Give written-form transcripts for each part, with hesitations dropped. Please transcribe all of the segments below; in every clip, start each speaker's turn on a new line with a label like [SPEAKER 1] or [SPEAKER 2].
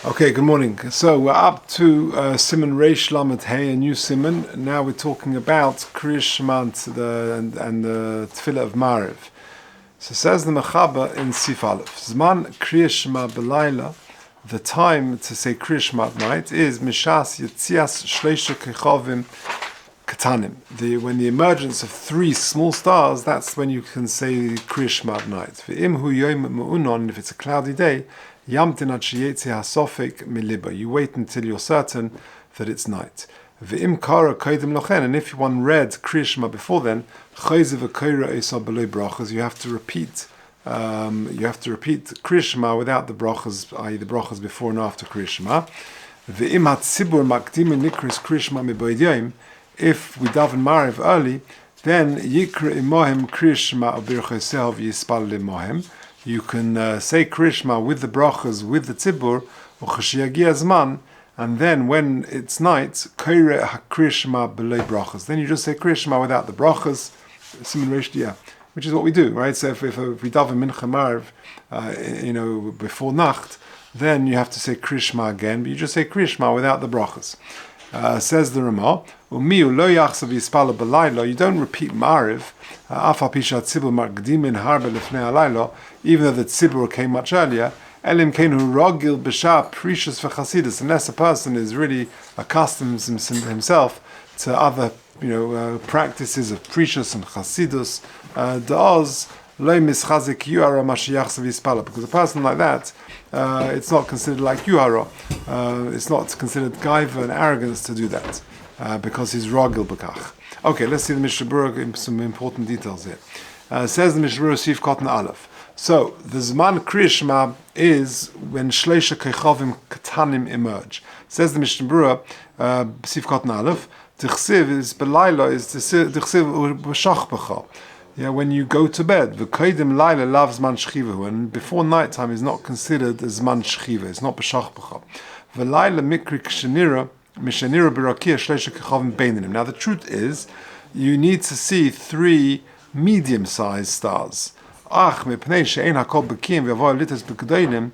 [SPEAKER 1] Okay, good morning. So we're up to Siman Reish Lamed Hey, a new Siman. Now we're talking about Krias Shema and the Tefillah of Maariv. So says the Mechaber in Sif Aleph, Zman Krias Shema B'Layla, the time to say Krias Shema at night is Mishas Yetzias Shleisha Kechovim Katanim. When the emergence of three small stars, that's when you can say Krias Shema at night. V'im hu yom mu'unon, if it's a cloudy day, Yamtin ad sheyetze hasofik miliba. You wait until you're certain that it's night. V'im kara kodim lochen, and if one read Krias Shema before then, chayze v'koira esa b'loi brachas. You have to repeat Krias Shema without the brachas, i.e. the brachas before and after Krias Shema. V'im hatzibur makdim nikris Krias Shema miboid yom. If we daven Maariv early, then yikra imohem Krias Shema ubirchosev yispal imohem. You can say Krias Shema with the brachas, with the tzibur, or chashiyagi azman, and then when it's night, koire Krias Shema b'lei brachas. Then you just say Krias Shema without the brachas, siman reish, which is what we do, right? So if we daven mincha Maariv, before nacht, then you have to say Krias Shema again, but you just say Krias Shema without the brachas. Says the Ramah, you don't repeat Maariv, even though the tzibur came much earlier, unless a person is really accustomed himself to other practices of precious and chasidus, because a person like that, it's not considered like yuhara. It's not considered gaiva and arrogance to do that, because he's ragil b'kach. Okay, let's see the Mishnah Berurah, some important details here. Says the Mishnah Berurah Sif Katan Aleph. So the Zman Krias Shema is when Shleisha Kechovim Katanim emerge. Says the Mishnah Berurah Sif Katan Aleph. Tichsiv is Belayla is Tichsiv B'shach B'cha. Yeah, when you go to bed, v'kodim laila lav zman shchivahu, and before nighttime is not considered as zman shchiva. It's not b'shach b'cha. V'laila mikri kshenira mishenira b'rakia shleisha kechavim beinim. Now the truth is, you need to see three medium-sized stars. Ach mipnei she'ein hakol b'kiyim v'yavoy litas b'kedolim.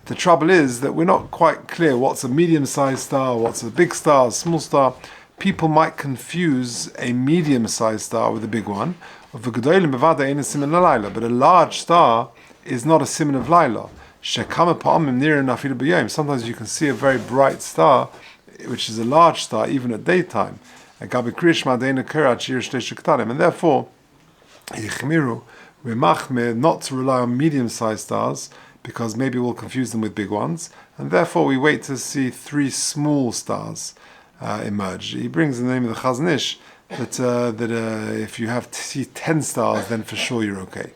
[SPEAKER 1] The trouble is that we're not quite clear what's a medium-sized star, what's a big star, a small star. People might confuse a medium-sized star with a big one. But a large star is not a siman of laila. Sometimes you can see a very bright star, which is a large star, even at daytime. And therefore, we're machmir not to rely on medium-sized stars, because maybe we'll confuse them with big ones. And therefore, we wait to see three small stars emerge. He brings the name of the Chazon Ish, that if you have to see 10 stars, then for sure you're okay.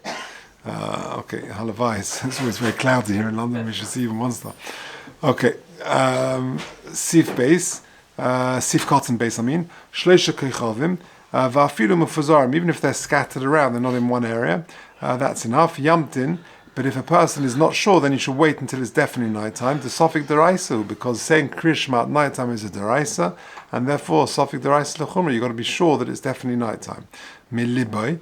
[SPEAKER 1] Okay, halavai. It's always very cloudy here in London. We should see even one star. Okay, Sif base, Sif cotton base. Shleisha kechavim va'afilu mefuzarim. Even if they're scattered around, they're not in one area. That's enough. Yamtin. But if a person is not sure, then you should wait until it's definitely nighttime to sofik deraisa, because saying Krias Shema at nighttime is a deraisa, and therefore sofik deraisa lechumra. You've got to be sure that it's definitely nighttime. Miliboy,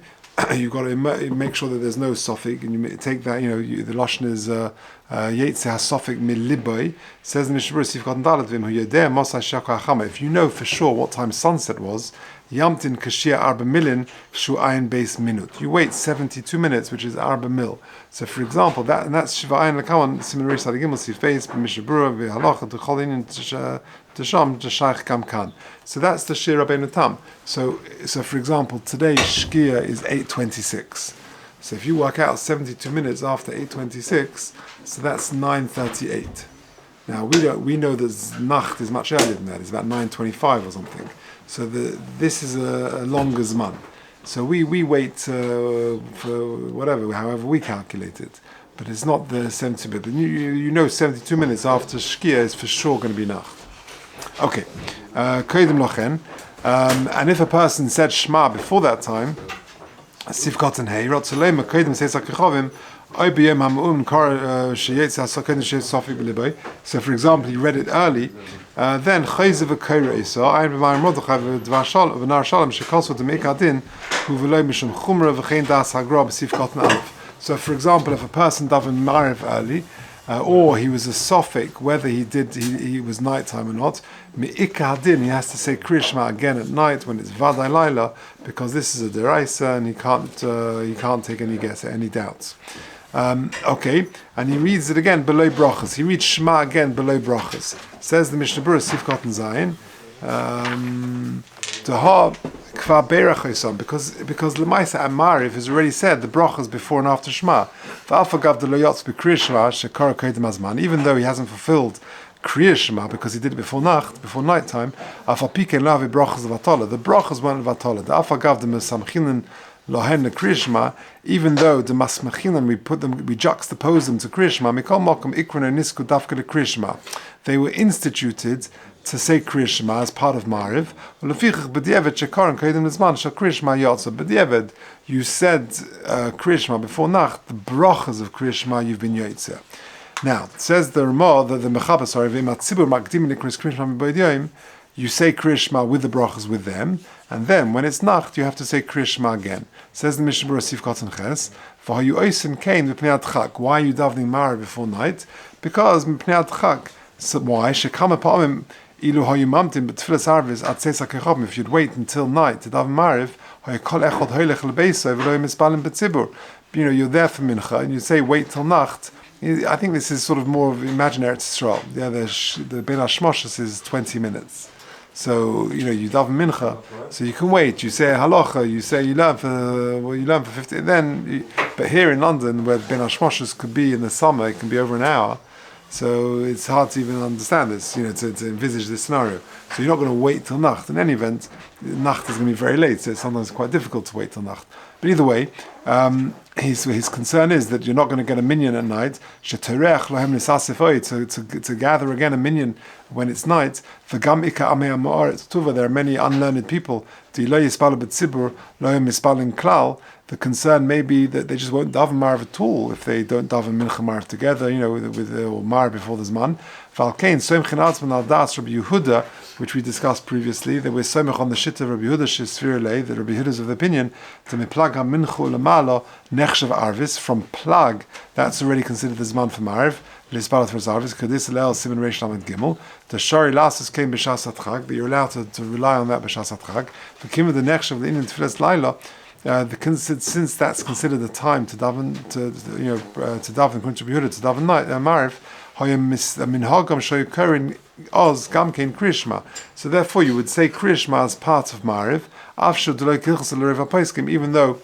[SPEAKER 1] you've got to make sure that there's no sofik, and you take that. The lashon is yetze hasofik miliboy. Says the Mishnah Berurah, you've got dalat hu yedeh mosai shaka hachama. If you know for sure what time sunset was, Yamtin kashia arba milin shu ayin base minut. You wait 72 minutes, which is arba mil. So, for example, that's shiva ayin lekawan siman reish sadagimel sif base b'mishnah berurah v'halacha t'cholin t'sham t'shayich kam kan. So that's the shir Rabbeinu Tam. So for example, today shkia is 8:26. So if you work out 72 minutes after 8:26, so that's 9:38. Now we know that Nacht is much earlier than that. It's about 9:25 or something. So this is a longer zman. So we wait for however we calculate it. But it's not the 72 minutes. But 72 minutes after Shkia is for sure going to be Nacht. Okay. Kodim lochen. And if a person said Shema before that time, Sif Katan Hey, Ratzalema Kodim says Akechovim, so for example, he read it early, then so for example, if a person davened Maariv early, or he was a sophic, whether he was nighttime or not. Mi'ika hadin, he has to say Krias Shema again at night when it's Vaday Laila, because this is a deraisa and he can't take any guess, any doubts. Okay, and he reads it again below brachas. He reads Shema again below brachas. Says the Mishnah Berurah Sif Cotton Zayin. Because Lemaisa and Maariv has already said the brachas before and after Shema. Even though he hasn't fulfilled Krias Shema because he did it before nighttime, the brachas weren't vatola. Lohen the Krias Shema, even though the masmachinan we juxtapose them to Krias Shema, mikol makom ikrona nisku dafka the Krias Shema. They were instituted to say Krias Shema as part of Maariv. You said Krias Shema before Nacht, the brachas of Krias Shema you've been yotzeh. Now, it says the Ramah that the Mechaba, you say Krias Shema with the brachas with them, and then when it's Nacht, you have to say Krias Shema again. Says the Mishnah Berurah Sif Cotton Ches, why are you davening Maariv before night? Because why? If you'd wait until night to daven Maariv, you're there for mincha, and you say wait till Nacht. I think this is sort of more of imaginary Tzisrael. Yeah, the Ben Hashmoshes is 20 minutes. So, you daven mincha, so you can wait. You say halacha, you learn for 50. But here in London, where Ben Hashmoshes could be in the summer, it can be over an hour. So it's hard to even understand this, to envisage this scenario. So you're not going to wait till Nacht. In any event, Nacht is going to be very late, so it's sometimes quite difficult to wait till Nacht. But either way, his concern is that you're not going to get a minyan at night, to gather again a minyan when it's night. There are many unlearned people. The concern may be that they just won't daven Maariv at all if they don't daven Mincha Maariv together, with or Maariv before the Zman. Rabbi Yehuda, which we discussed previously, that we're somech on the shit of Rabbi Yehuda Shesfirulei, that Rabbi Yehuda is of the opinion to meplag minchu lemalo nechshav arvis, from plag, that's already considered the Zman for Maariv. Lisbalat for Zarvis, Kadis Lel Simon Reish Lamed Gimel. The Shari Lasses came B'Shas Chag, that you're allowed to rely on that B'Shas Chag. The Kim of the Nechshav of the Indian Tfilas Laila. Since that's considered the time to daven, to daven Kuncha to daven night Maariv, minhagam shoyukarin oz gamkein Krias Shema. So therefore, you would say Krias Shema as part of Maariv, afshu d'lo kilchus l'reva poskim, even though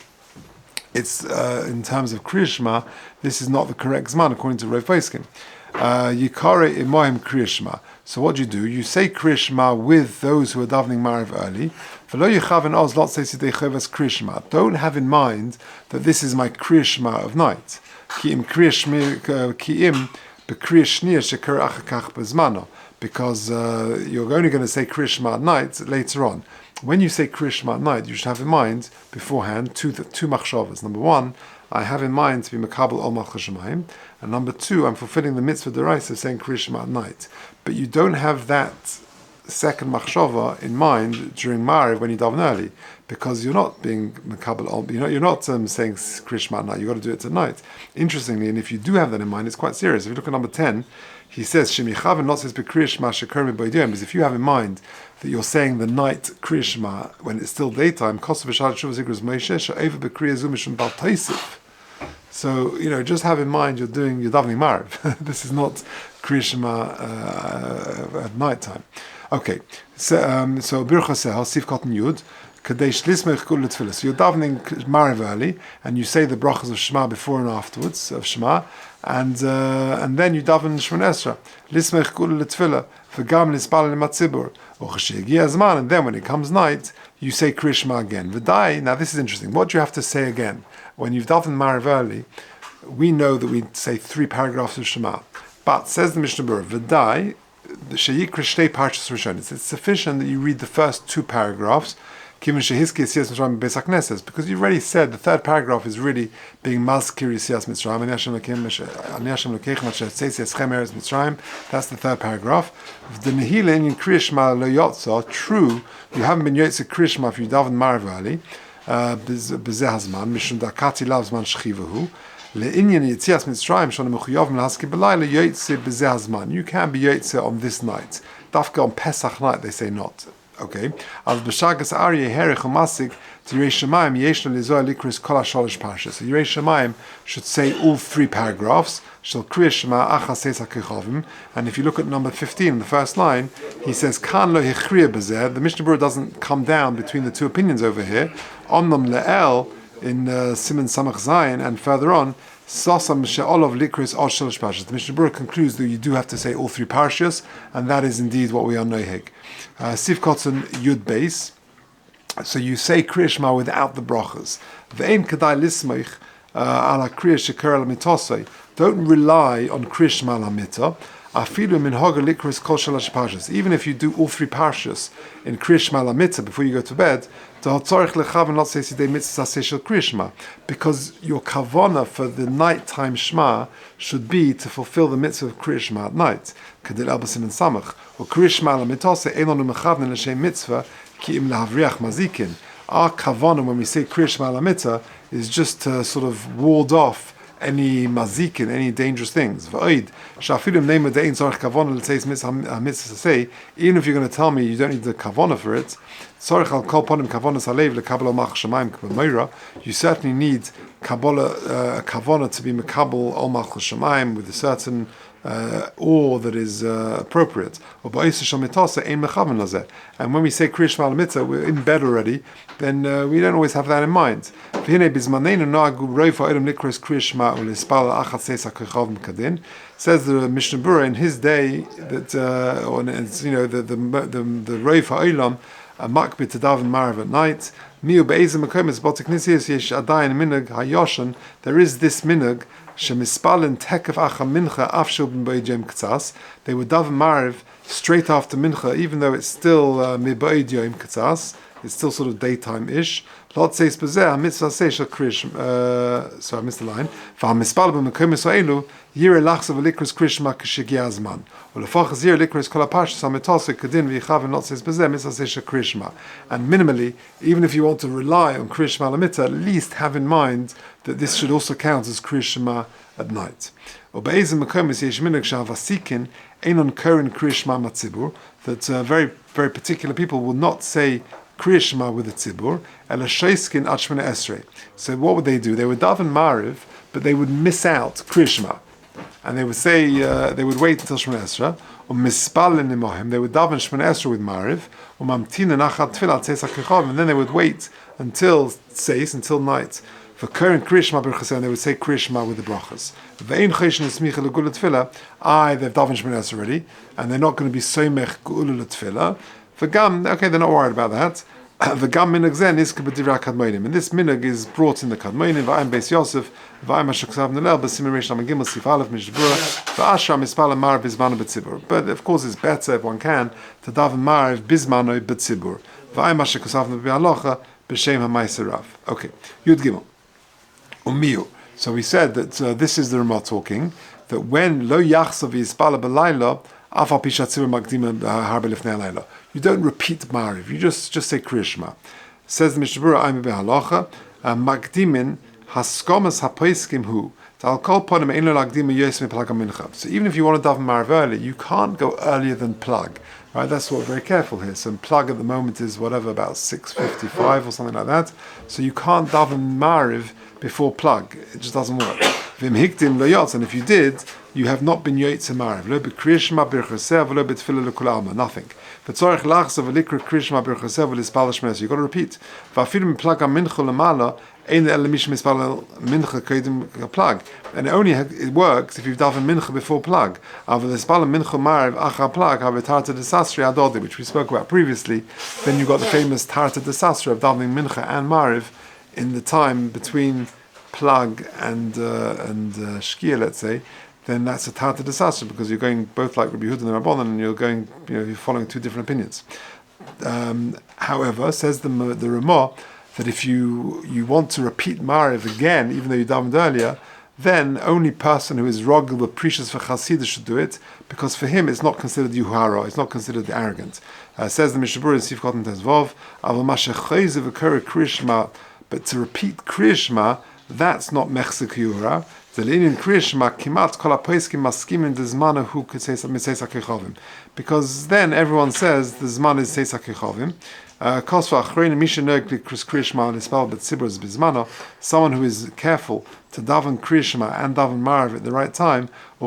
[SPEAKER 1] it's in terms of Krias Shema, this is not the correct zman according to Rav Poskim. Yikare imohim Krias Shema. So what do? You say Krias Shema with those who are davening Maariv early. Don't have in mind that this is my Krias Shema of night. Because you're only going to say Krias Shema at night later on. When you say Krias Shema at night, you should have in mind beforehand two machshavas. Number one, I have in mind to be Makabel Ol Malchus Shemayim, and number two, I'm fulfilling the mitzvah deraisa of saying Krias Shema at night. But you don't have that second machshava in mind during Maariv when you daven early, because you're not being Makabel Ol. You're not saying Krias Shema at night. You've got to do it at night. Interestingly, and if you do have that in mind, it's quite serious. If you look at number 10, he says Shemichav not says Krias Shema sheker miboydium, because if you have in mind that you're saying the night Krias Shema when it's still daytime, so just have in mind you're davening Maariv. This is not Krias Shema at night time. Okay, so Bircha Sehel Sif Cotton Yud. So you're davening Maariv early, and you say the brachas of Shema before and afterwards of Shema, and then you daven Shemon Esra. Lismech kula l'tefillah v'gam lispal l'matzibur u'chashigia zman, and then when it comes night, you say Krias Shema again. V'dai. Now this is interesting. What do you have to say again when you've davened Maariv early? We know that we say 3 paragraphs of Shema, but says the Mishnah Berurah, v'dai sheyikra shtei parshas rishonos. It's sufficient that you read the first 2 paragraphs. Because you've already said the 3rd paragraph is really being Mazkir Yisias Mitzrayim. That's the 3rd paragraph. The Nehila in Krias Shema lo yotza, true, you haven't been yotza Krias Shema if you daven Maariv early. Bezeh hazman mishum dakati lav zman shchivahu. Le'inyan Yitzias Mitzrayim shana mechuyav l'haskir b'layla yotzeh b'zeh hazman. You can be yotzeh on this night. Dafka on Pesach night, they say not. Okay. Al b'shagas aryeh herich umasik to Yerei Shemayim yeshna lizoa likris kol hasholosh parshas. So Yerei Shemayim should say all 3 paragraphs. Shel Krias Shema achas seis hakechovim. And if you look at number 15, the first line, he says kan lo hechriya b'zeh. The Mishnah Berurah doesn't come down between the 2 opinions over here. Omnam le'el in Siman Samach Zayin and further on. Sasam she'olov likris od sholosh parshas. The Mishnah Berurah concludes that you do have to say all 3 parshas, and that is indeed what we are noheg. Sif Kotzen Yud Beis. So you say Krias Shema without the brachas. Ve'en kadai lismich ala Krias shekar al mitosei. Don't rely on Krias Shema al mitah. Afilu min hoga likris kol shalosh parshas. Even if you do all 3 parshas in Krias Shema al mitah before you go to bed, because your kavana for the nighttime Shema should be to fulfill the mitzvah of Krias Shema at night. Kadil Elbasim and Samach. Or Krias Shema al mitose einon umechavnen l'shem mitzvah ki im lahavriach mazikin. Our kavana when we say Krias Shema al mitah is just to sort of ward off any mazikin, any dangerous things. Even if you're going to tell me you don't need the kavana for it, you certainly need kavana to be mekabel ol malchus shamayim with a certain or that is appropriate. And when we say Krias Shema al mitah, we're in bed already, then we don't always have that in mind. Says the Mishnah Berurah in his day that the Roif Ha'olam makbid to daven Maariv at night. There is this minhag. They would daven Maariv straight after mincha, even though it's still mi'ba'id yom katzas. It's still sort of daytime-ish. Lot says bezeh mitzvah seishal krish. Sorry, I missed the line. V'hamispal b'mekomis ha'elu yireh lachzav v'likros krish ma k'shigi azman. U'lefachas yireh likros kol ha'parshas ha'mitose kedin v'yichav and lot says bezeh mitzvah seishal krish ma. And minimally, even if you want to rely on Krias Shema al mitah, at least have in mind that this should also count as Krias Shema at night. U'be'ezim mekomis yesh minhag sha'avasikin einon korin Krias Shema matzibur. That very, very particular people will not say Krias Shema with the tzibur, ela sheiskin ad shmona esrei. So what would they do? They would daven Maariv, but they would miss out Krias Shema, and they would say they would wait until Shmona Esrei. Mispalin imohim, they would daven Shmona Esrei with Maariv. Mamtina nachat tefillah tzeis hakechavim, and then they would wait until night. For current Krias Shema b'rchasei, they would say Krias Shema with the brachas. Ve'ein choshen esmicha l'gula tefillah. They've davened Shmona Esrei already, and they're not going to be soimech geula l'tefillah. V'gam, okay, they're not worried about that. V'gam minhag zeh nizka b'divrei kadmonim, and this minhag is brought in the kadmonim. V'ayim beis Yosef, v'ayim asher k'sav nolel b'simin reish lamed gimel sif aleph Mishnah Berurah, v'asher mispal Maariv bizmano b'tzibur. But of course, it's better if one can to daven Maariv bizmano b'tzibur. V'ayim asher k'sav nolel b'halacha b'shem ha'ma'aser rav. Okay, Yud Gimel. Umiyu. So we said that this is the Ramah talking, that when lo yachsav yispala b'layla, you don't repeat Maariv. You just say Krias Shema. Says the Mishnah Berurah, I'm behalacha makdimin haskomas hapoiskim hu. So even if you want to daven Maariv early, you can't go earlier than plug. Right? That's what we're very careful here. So plug at the moment is whatever, about 6:55 or something like that. So you can't daven Maariv before plug. It just doesn't work. And if you did, you have not been yotze Maariv. Lo b'Krias Shema b'rchaseh v'lo b'tefillah l'kol alma. Nothing. V'tzorich lachzav v'likra Krias Shema b'rchaseh v'lispal Shmona Esrei. You've got to repeat. V'afilu m'plug ha'mincha l'mala ein el mish mispal mincha kodim plug. And it works if you've davened mincha before plug. Avol lispal mincha Maariv achar plug have a tarta desasri adodi, which we spoke about previously. Then you've got the famous tarta desasri of davening mincha and Maariv in the time between plug and shkia, let's say. Then that's a tarta disaster because you're going both like Rabbi Yehuda and Rabbanan, and you're following 2 different opinions. However, says the Ramah that if you want to repeat Maariv again, even though you davened earlier, then only person who is rogel but precious for Chassidus should do it, because for him it's not considered yuhara, it's not considered arrogant. Says the Mishnah Berurah in Sifkot and Tezvov, Avol mashe chayze v'kara Krias Shema, but to repeat Krias Shema that's not mechse kiyura. Because then everyone says the zman is seisa kechovim. Someone who is careful to daven Krias Shema and daven Maariv at the right time, he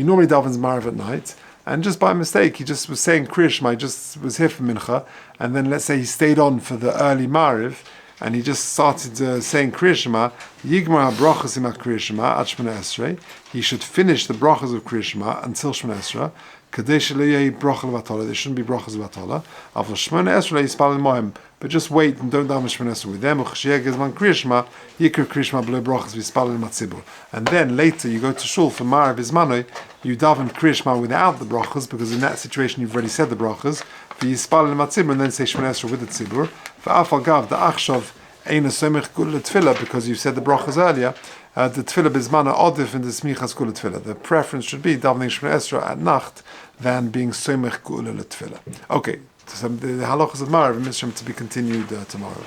[SPEAKER 1] normally davens Maariv at night, and just by mistake he just was saying Krias Shema, he just was here for Mincha, and then let's say he stayed on for the early Maariv, and he just started saying Krias Shema, Yigmar brachas im Krias Shema at Shemona Esrei. He should finish the brachas of Krias Shema until Shemona Esrei. Kadesh leyei bracha levatola. There shouldn't be brachas levatola. Avol Shemona Esrei yispal mohem. But just wait and don't daven Shemona Esrei with them. Uchashiyeg ezman Krias Shema yikra Krias Shema below brachas vispal matzibur. And then later you go to shul for Maariv izmanoi. You daven Krias Shema without the brachas, because in that situation you've already said the brachas. Vispal matzibur, and then say Shemona Esrei with the tzibur. V'afal gav the achshav. Because you said the brachas earlier, the tefillah bizmana odif and the smichas kula tefillah. The preference should be davening Shemona Esrei at nacht than being soimech kula tefillah. Okay, so the halachas of Maariv to be continued tomorrow.